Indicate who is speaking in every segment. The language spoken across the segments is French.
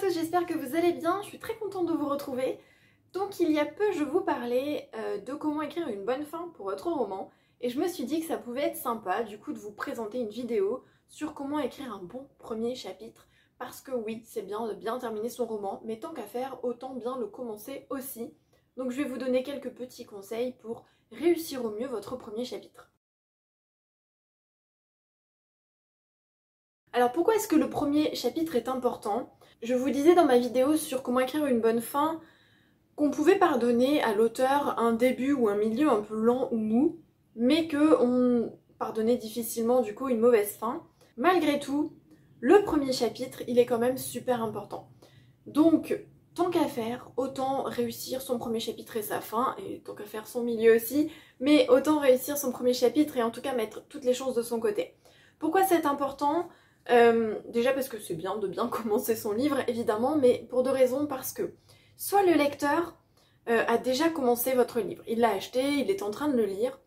Speaker 1: tous, j'espère que vous allez bien, je suis très contente de vous retrouver. Donc il y a peu je vous parlais de comment écrire une bonne fin pour votre roman et je me suis dit que ça pouvait être sympa du coup de vous présenter une vidéo sur comment écrire un bon premier chapitre parce que oui, c'est bien de bien terminer son roman, mais tant qu'à faire, autant bien le commencer aussi. Donc je vais vous donner quelques petits conseils pour réussir au mieux votre premier chapitre. Alors pourquoi est-ce que le premier chapitre est important? Je vous disais dans ma vidéo sur comment écrire une bonne fin qu'on pouvait pardonner à l'auteur un début ou un milieu un peu lent ou mou, mais qu'on pardonnait difficilement du coup une mauvaise fin. Malgré tout, le premier chapitre, il est quand même super important. Donc, tant qu'à faire, autant réussir son premier chapitre et sa fin, et tant qu'à faire son milieu aussi, mais autant réussir son premier chapitre et en tout cas mettre toutes les chances de son côté. Pourquoi c'est important? Déjà parce que c'est bien de bien commencer son livre, évidemment, mais pour deux raisons, parce que soit le lecteur a déjà commencé votre livre, il l'a acheté, il est en train de le lire.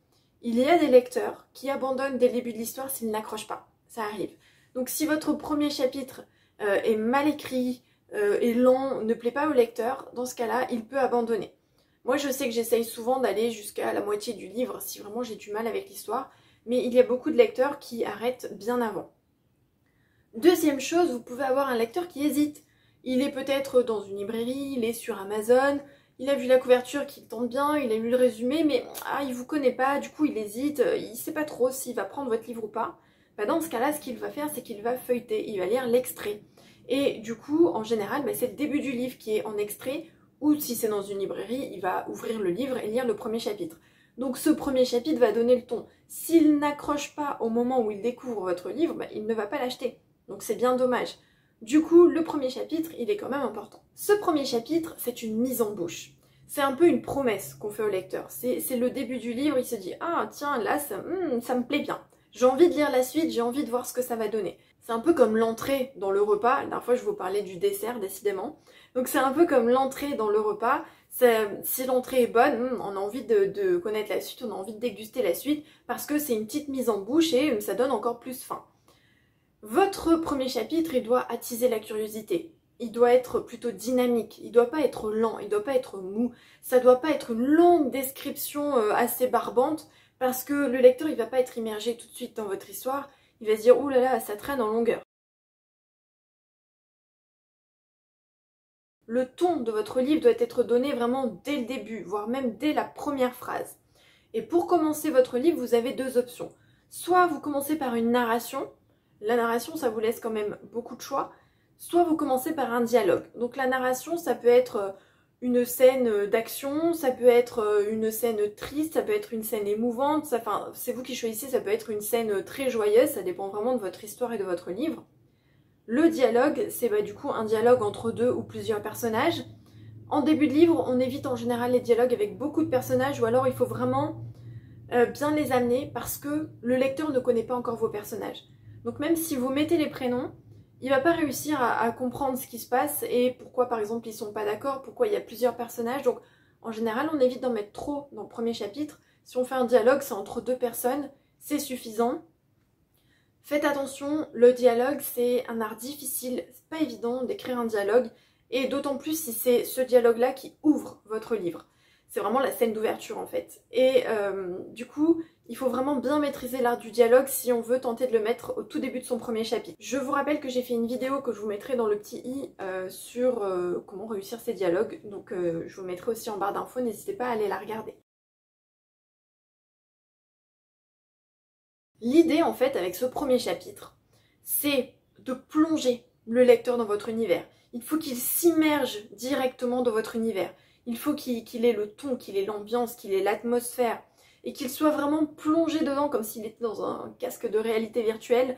Speaker 1: Il y a des lecteurs qui abandonnent dès le début de l'histoire s'ils n'accrochent pas, ça arrive. Donc si votre premier chapitre est mal écrit, et lent, ne plaît pas au lecteur, dans ce cas-là, il peut abandonner. Moi je sais que j'essaye souvent d'aller jusqu'à la moitié du livre si vraiment j'ai du mal avec l'histoire, mais il y a beaucoup de lecteurs qui arrêtent bien avant. Deuxième chose, vous pouvez avoir un lecteur qui hésite. Il est peut-être dans une librairie, il est sur Amazon, il a vu la couverture qui tente bien, il a lu le résumé, mais il vous connaît pas, du coup il hésite, il sait pas trop s'il va prendre votre livre ou pas. Dans ce cas-là, ce qu'il va faire, c'est qu'il va feuilleter, il va lire l'extrait. Et du coup, en général, c'est le début du livre qui est en extrait, ou si c'est dans une librairie, il va ouvrir le livre et lire le premier chapitre. Donc ce premier chapitre va donner le ton. S'il n'accroche pas au moment où il découvre votre livre, il ne va pas l'acheter. Donc c'est bien dommage. Du coup, le premier chapitre, il est quand même important. Ce premier chapitre, c'est une mise en bouche. C'est un peu une promesse qu'on fait au lecteur. C'est le début du livre, il se dit « Ah tiens, là, ça me plaît bien. J'ai envie de lire la suite, j'ai envie de voir ce que ça va donner. » C'est un peu comme l'entrée dans le repas. La dernière fois, je vous parlais du dessert, décidément. Donc c'est un peu comme l'entrée dans le repas. Si l'entrée est bonne, on a envie de connaître la suite, on a envie de déguster la suite, parce que c'est une petite mise en bouche et ça donne encore plus faim. Votre premier chapitre, il doit attiser la curiosité. Il doit être plutôt dynamique, il doit pas être lent, il doit pas être mou. Ça doit pas être une longue description assez barbante, parce que le lecteur, il va pas être immergé tout de suite dans votre histoire. Il va se dire « Ouh là là, ça traîne en longueur ». Le ton de votre livre doit être donné vraiment dès le début, voire même dès la première phrase. Et pour commencer votre livre, vous avez deux options. Soit vous commencez par une narration. La narration, ça vous laisse quand même beaucoup de choix. Soit vous commencez par un dialogue. Donc la narration, ça peut être une scène d'action, ça peut être une scène triste, ça peut être une scène émouvante. Enfin, c'est vous qui choisissez, ça peut être une scène très joyeuse, ça dépend vraiment de votre histoire et de votre livre. Le dialogue, c'est du coup un dialogue entre deux ou plusieurs personnages. En début de livre, on évite en général les dialogues avec beaucoup de personnages ou alors il faut vraiment bien les amener parce que le lecteur ne connaît pas encore vos personnages. Donc même si vous mettez les prénoms, il va pas réussir à comprendre ce qui se passe et pourquoi par exemple ils sont pas d'accord, pourquoi il y a plusieurs personnages. Donc en général on évite d'en mettre trop dans le premier chapitre. Si on fait un dialogue, c'est entre deux personnes, c'est suffisant. Faites attention, le dialogue c'est un art difficile, c'est pas évident d'écrire un dialogue et d'autant plus si c'est ce dialogue là qui ouvre votre livre. C'est vraiment la scène d'ouverture en fait. Et du coup, il faut vraiment bien maîtriser l'art du dialogue si on veut tenter de le mettre au tout début de son premier chapitre. Je vous rappelle que j'ai fait une vidéo que je vous mettrai dans le petit i sur comment réussir ces dialogues. Donc je vous mettrai aussi en barre d'infos, n'hésitez pas à aller la regarder. L'idée en fait avec ce premier chapitre, c'est de plonger le lecteur dans votre univers. Il faut qu'il s'immerge directement dans votre univers. Il faut qu'il ait le ton, qu'il ait l'ambiance, qu'il ait l'atmosphère et qu'il soit vraiment plongé dedans comme s'il était dans un casque de réalité virtuelle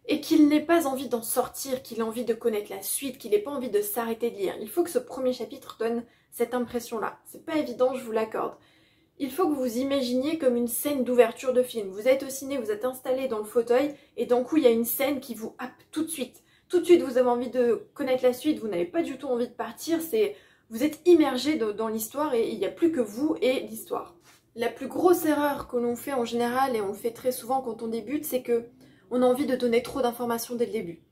Speaker 1: et qu'il n'ait pas envie d'en sortir, qu'il ait envie de connaître la suite, qu'il n'ait pas envie de s'arrêter de lire. Il faut que ce premier chapitre donne cette impression-là. C'est pas évident, je vous l'accorde. Il faut que vous vous imaginiez comme une scène d'ouverture de film. Vous êtes au ciné, vous êtes installé dans le fauteuil et d'un coup il y a une scène qui vous happe tout de suite. Tout de suite vous avez envie de connaître la suite, vous n'avez pas du tout envie de partir, vous êtes immergé dans l'histoire et il n'y a plus que vous et l'histoire. La plus grosse erreur que l'on fait en général, et on le fait très souvent quand on débute, c'est que on a envie de donner trop d'informations dès le début.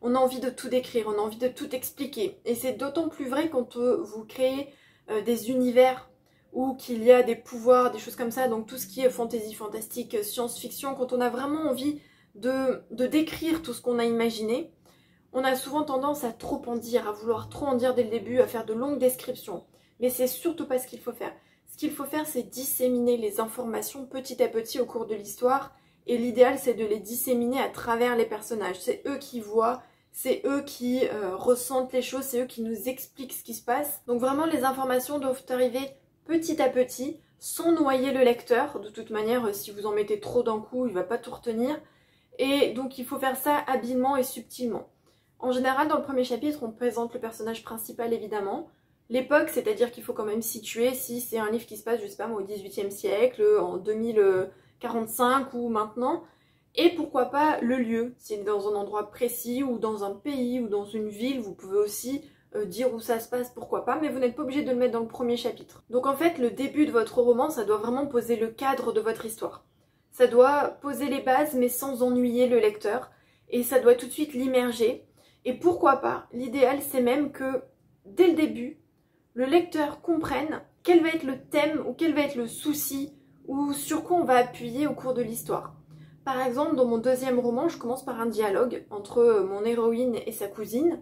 Speaker 1: on a envie de tout décrire, on a envie de tout expliquer. Et c'est d'autant plus vrai quand vous créez des univers où qu'il y a des pouvoirs, des choses comme ça, donc tout ce qui est fantasy, fantastique, science-fiction, quand on a vraiment envie de décrire tout ce qu'on a imaginé, on a souvent tendance à trop en dire, à vouloir trop en dire dès le début, à faire de longues descriptions. Mais c'est surtout pas ce qu'il faut faire. Ce qu'il faut faire, c'est disséminer les informations petit à petit au cours de l'histoire. Et l'idéal, c'est de les disséminer à travers les personnages. C'est eux qui voient, c'est eux qui ressentent les choses, c'est eux qui nous expliquent ce qui se passe. Donc vraiment, les informations doivent arriver petit à petit, sans noyer le lecteur. De toute manière, si vous en mettez trop d'un coup, il va pas tout retenir. Et donc il faut faire ça habilement et subtilement. En général, dans le premier chapitre, on présente le personnage principal évidemment. L'époque, c'est-à-dire qu'il faut quand même situer si c'est un livre qui se passe, je sais pas moi, au XVIIIe siècle, en 2045 ou maintenant. Et pourquoi pas le lieu, si c'est dans un endroit précis ou dans un pays ou dans une ville, vous pouvez aussi dire où ça se passe, pourquoi pas, mais vous n'êtes pas obligé de le mettre dans le premier chapitre. Donc en fait, le début de votre roman, ça doit vraiment poser le cadre de votre histoire. Ça doit poser les bases, mais sans ennuyer le lecteur, et ça doit tout de suite l'immerger. Et pourquoi pas, l'idéal c'est même que, dès le début, le lecteur comprenne quel va être le thème ou quel va être le souci ou sur quoi on va appuyer au cours de l'histoire. Par exemple, dans mon deuxième roman, je commence par un dialogue entre mon héroïne et sa cousine,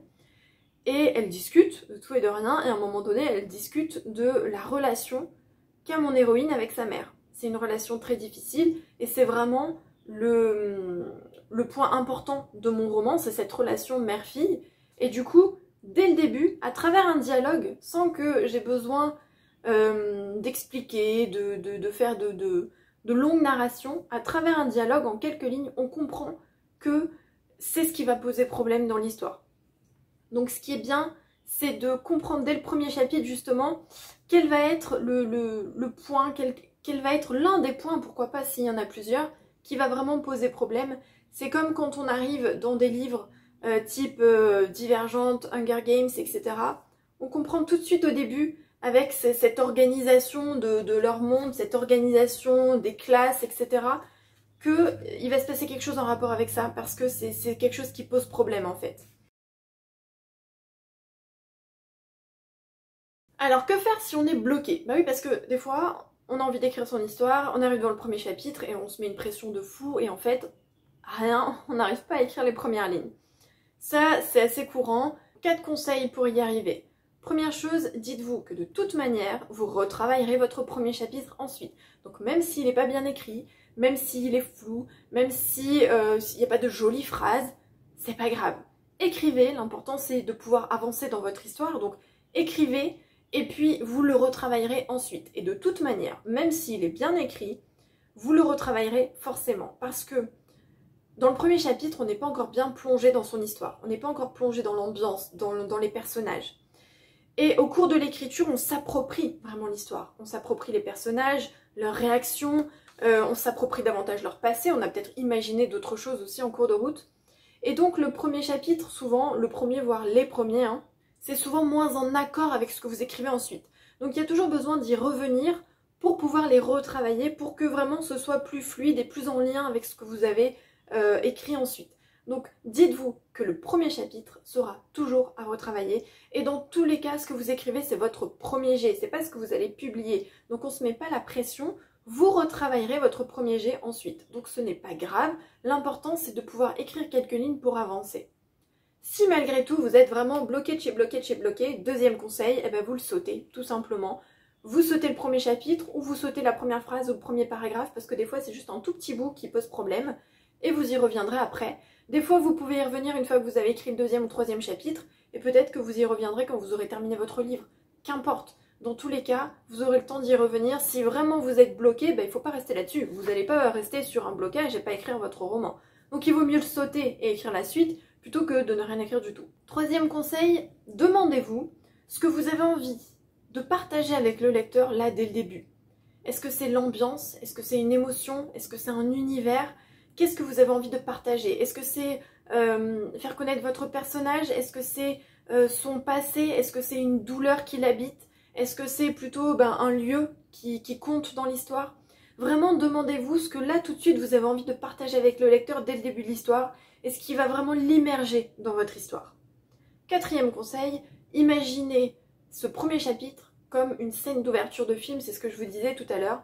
Speaker 1: et elles discutent de tout et de rien, et à un moment donné, elles discutent de la relation qu'a mon héroïne avec sa mère. C'est une relation très difficile, et c'est vraiment le point important de mon roman, c'est cette relation mère-fille. Et du coup, dès le début, à travers un dialogue, sans que j'ai besoin d'expliquer, de faire de longues narrations, à travers un dialogue, en quelques lignes, on comprend que c'est ce qui va poser problème dans l'histoire. Donc ce qui est bien, c'est de comprendre dès le premier chapitre justement quel va être le point, quel va être l'un des points, pourquoi pas s'il y en a plusieurs, qui va vraiment poser problème. C'est comme quand on arrive dans des livres type Divergente, Hunger Games, etc. On comprend tout de suite au début, avec cette organisation de leur monde, cette organisation des classes, etc., qu'il va se passer quelque chose en rapport avec ça, parce que c'est quelque chose qui pose problème en fait. Alors que faire si on est bloqué? Bah oui, parce que des fois, on a envie d'écrire son histoire, on arrive dans le premier chapitre et on se met une pression de fou et en fait, rien, on n'arrive pas à écrire les premières lignes. Ça, c'est assez courant. 4 conseils pour y arriver. Première chose, dites-vous que de toute manière, vous retravaillerez votre premier chapitre ensuite. Donc même s'il n'est pas bien écrit, même s'il est flou, même s'il n'y a pas de jolies phrases, c'est pas grave. Écrivez, l'important c'est de pouvoir avancer dans votre histoire, donc écrivez et puis vous le retravaillerez ensuite. Et de toute manière, même s'il est bien écrit, vous le retravaillerez forcément parce que dans le premier chapitre, on n'est pas encore bien plongé dans son histoire, on n'est pas encore plongé dans l'ambiance, dans les personnages. Et au cours de l'écriture, on s'approprie vraiment l'histoire. On s'approprie les personnages, leurs réactions, on s'approprie davantage leur passé, on a peut-être imaginé d'autres choses aussi en cours de route. Et donc le premier chapitre, souvent, le premier voire les premiers, c'est souvent moins en accord avec ce que vous écrivez ensuite. Donc il y a toujours besoin d'y revenir pour pouvoir les retravailler, pour que vraiment ce soit plus fluide et plus en lien avec ce que vous avez écrit ensuite. Donc dites-vous que le premier chapitre sera toujours à retravailler et dans tous les cas ce que vous écrivez c'est votre premier jet, c'est pas ce que vous allez publier. Donc on se met pas la pression, vous retravaillerez votre premier jet ensuite. Donc ce n'est pas grave, l'important c'est de pouvoir écrire quelques lignes pour avancer. Si malgré tout vous êtes vraiment bloqué de chez bloqué, deuxième conseil, vous le sautez tout simplement. Vous sautez le premier chapitre ou vous sautez la première phrase ou le premier paragraphe parce que des fois c'est juste un tout petit bout qui pose problème et vous y reviendrez après. Des fois vous pouvez y revenir une fois que vous avez écrit le deuxième ou troisième chapitre et peut-être que vous y reviendrez quand vous aurez terminé votre livre. Qu'importe, dans tous les cas, vous aurez le temps d'y revenir. Si vraiment vous êtes bloqué, il ne faut pas rester là-dessus. Vous n'allez pas rester sur un blocage et pas écrire votre roman. Donc il vaut mieux le sauter et écrire la suite plutôt que de ne rien écrire du tout. Troisième conseil, demandez-vous ce que vous avez envie de partager avec le lecteur là dès le début. Est-ce que c'est l'ambiance? Est-ce que c'est une émotion? Est-ce que c'est un univers? Qu'est-ce que vous avez envie de partager? Est-ce que c'est faire connaître votre personnage? Est-ce que c'est son passé? Est-ce que c'est une douleur qui l'habite? Est-ce que c'est plutôt un lieu qui compte dans l'histoire? Vraiment, demandez-vous ce que là tout de suite vous avez envie de partager avec le lecteur dès le début de l'histoire et ce qui va vraiment l'immerger dans votre histoire. Quatrième conseil, imaginez ce premier chapitre comme une scène d'ouverture de film, c'est ce que je vous disais tout à l'heure.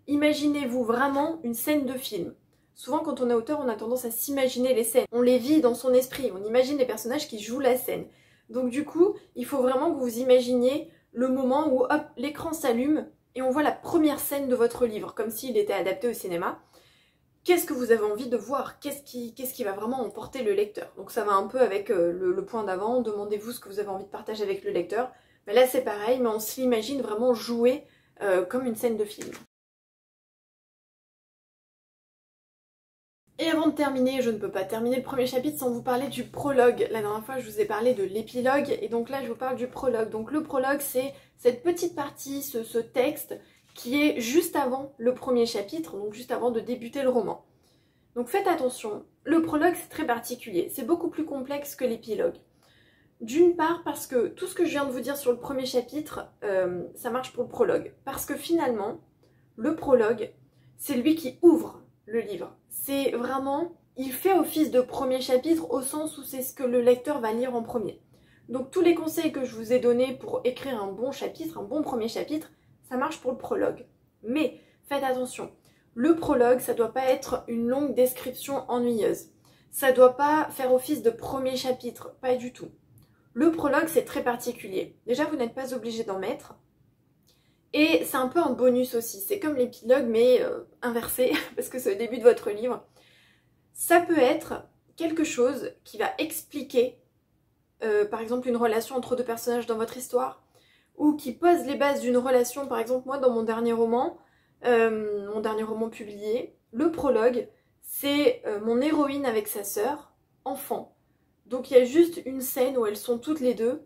Speaker 1: Imaginez-vous vraiment une scène de film. Souvent quand on est auteur, on a tendance à s'imaginer les scènes. On les vit dans son esprit, on imagine les personnages qui jouent la scène. Donc du coup, il faut vraiment que vous imaginiez le moment où hop, l'écran s'allume et on voit la première scène de votre livre, comme s'il était adapté au cinéma. Qu'est-ce que vous avez envie de voir? Qu'est-ce qui va vraiment emporter le lecteur? Donc ça va un peu avec le point d'avant, demandez-vous ce que vous avez envie de partager avec le lecteur. Mais là c'est pareil, mais on s'imagine vraiment jouer comme une scène de film. Et avant de terminer, je ne peux pas terminer le premier chapitre sans vous parler du prologue. La dernière fois, je vous ai parlé de l'épilogue, et donc là, je vous parle du prologue. Donc le prologue, c'est cette petite partie, ce texte, qui est juste avant le premier chapitre, donc juste avant de débuter le roman. Donc faites attention, le prologue, c'est très particulier. C'est beaucoup plus complexe que l'épilogue. D'une part, parce que tout ce que je viens de vous dire sur le premier chapitre, ça marche pour le prologue. Parce que finalement, le prologue, c'est lui qui ouvre le livre. C'est vraiment, il fait office de premier chapitre au sens où c'est ce que le lecteur va lire en premier. Donc tous les conseils que je vous ai donnés pour écrire un bon chapitre, un bon premier chapitre, ça marche pour le prologue. Mais faites attention, le prologue, ça doit pas être une longue description ennuyeuse. Ça doit pas faire office de premier chapitre, pas du tout. Le prologue, c'est très particulier. Déjà, vous n'êtes pas obligé d'en mettre. Et c'est un peu un bonus aussi, c'est comme l'épilogue mais inversé, parce que c'est au début de votre livre. Ça peut être quelque chose qui va expliquer, par exemple, une relation entre deux personnages dans votre histoire, ou qui pose les bases d'une relation, par exemple, moi dans mon dernier roman publié, le prologue, c'est mon héroïne avec sa sœur, enfant. Donc il y a juste une scène où elles sont toutes les deux,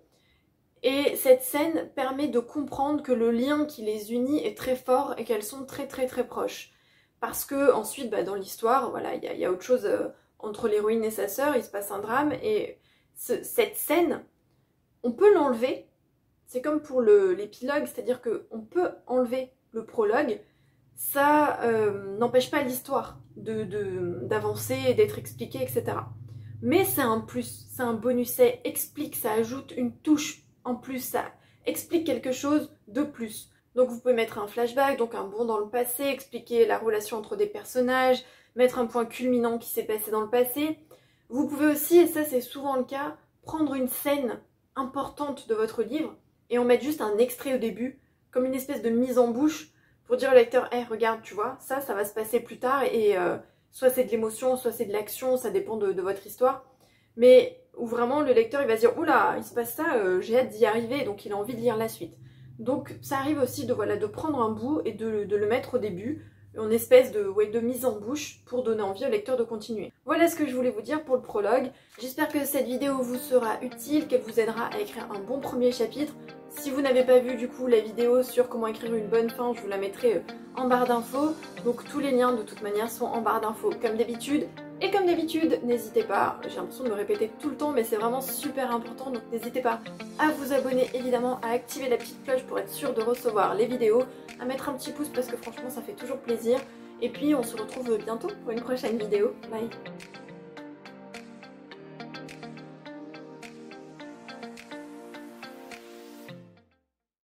Speaker 1: et cette scène permet de comprendre que le lien qui les unit est très fort et qu'elles sont très proches. Parce que ensuite, dans l'histoire, voilà, il y a autre chose entre l'héroïne et sa sœur, il se passe un drame, et cette scène, on peut l'enlever. C'est comme pour l'épilogue, c'est-à-dire qu'on peut enlever le prologue. Ça n'empêche pas l'histoire d'avancer, d'être expliquée, etc. Mais c'est un plus, c'est un bonus, ça explique, ça ajoute une touche en plus, ça explique quelque chose de plus. Donc vous pouvez mettre un flashback, donc un bond dans le passé, expliquer la relation entre des personnages, mettre un point culminant qui s'est passé dans le passé. Vous pouvez aussi, et ça c'est souvent le cas, prendre une scène importante de votre livre et en mettre juste un extrait au début, comme une espèce de mise en bouche pour dire au lecteur, hey, regarde, tu vois, ça va se passer plus tard et soit c'est de l'émotion, soit c'est de l'action, ça dépend de votre histoire. Mais où vraiment le lecteur il va se dire oula, il se passe ça, j'ai hâte d'y arriver, donc il a envie de lire la suite. Donc ça arrive aussi de prendre un bout et de le mettre au début, en espèce de mise en bouche pour donner envie au lecteur de continuer. Voilà ce que je voulais vous dire pour le prologue. J'espère que cette vidéo vous sera utile, qu'elle vous aidera à écrire un bon premier chapitre. Si vous n'avez pas vu du coup la vidéo sur comment écrire une bonne fin, je vous la mettrai en barre d'infos. Donc tous les liens de toute manière sont en barre d'infos comme d'habitude. Et comme d'habitude, n'hésitez pas, j'ai l'impression de me répéter tout le temps, mais c'est vraiment super important, donc n'hésitez pas à vous abonner évidemment, à activer la petite cloche pour être sûr de recevoir les vidéos, à mettre un petit pouce parce que franchement ça fait toujours plaisir. Et puis on se retrouve bientôt pour une prochaine vidéo. Bye!